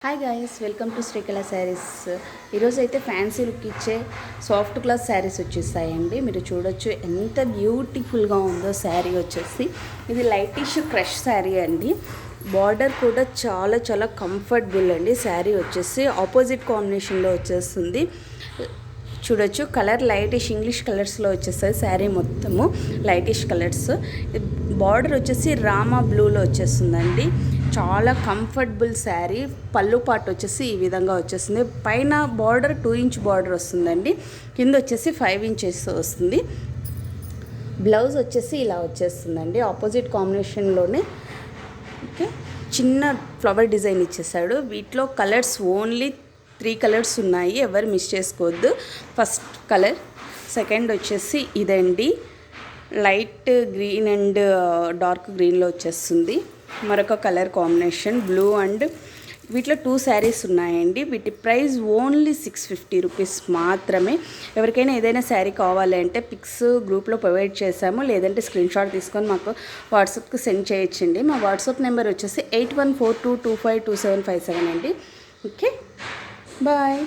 Hi guys, welcome to Srikala saris. ఈరోజు అయితే fancy look ఇచ్చే సాఫ్ట్ క్లాత్ శారీస్ వచ్చేస్తాయండి. మీరు చూడొచ్చు ఎంత బ్యూటిఫుల్గా ఉందో శారీ వచ్చేసి. ఇది లైటిష్ క్రష్ శారీ అండి. బార్డర్ కూడా చాలా చాలా కంఫర్టబుల్ అండి. శారీ వచ్చేసి ఆపోజిట్ కాంబినేషన్లో వచ్చేస్తుంది. చూడొచ్చు కలర్ లైటిష్ ఇంగ్లీష్ కలర్స్లో వచ్చేస్తుంది. శారీ మొత్తము లైటిష్ కలర్స్. బార్డర్ వచ్చేసి రామా బ్లూలో వచ్చేస్తుందండి. చాలా కంఫర్టబుల్ శారీ. పళ్ళు పాటు వచ్చేసి ఈ విధంగా వచ్చేస్తుంది. పైన బార్డర్ 2 ఇంచ్ బార్డర్ వస్తుందండి. కింద వచ్చేసి 5 ఇంచెస్ వస్తుంది. బ్లౌజ్ వచ్చేసి ఇలా వచ్చేస్తుందండి. ఆపోజిట్ కాంబినేషన్లోనే ఓకే చిన్న ఫ్లవర్ డిజైన్ ఇచ్చేసాడు. వీటిలో కలర్స్ ఓన్లీ 3 కలర్స్ ఉన్నాయి, ఎవరు మిస్ చేసుకోవద్దు. ఫస్ట్ కలర్, సెకండ్ వచ్చేసి ఇదండి లైట్ గ్రీన్ అండ్ డార్క్ గ్రీన్లో వచ్చేస్తుంది. మరొక కలర్ కాంబినేషన్ బ్లూ అండ్ వీటిలో 2 శారీస్ ఉన్నాయండి. వీటి ప్రైస్ ఓన్లీ 650 రూపీస్ మాత్రమే. ఎవరికైనా ఏదైనా శారీ కావాలంటే పిక్స్ గ్రూప్లో ప్రొవైడ్ చేశాము, లేదంటే స్క్రీన్ షాట్ తీసుకొని మాకు వాట్సాప్కి సెండ్ చేయొచ్చండి. మా వాట్సాప్ నెంబర్ వచ్చేసి 8142252757 అండి. Okay bye.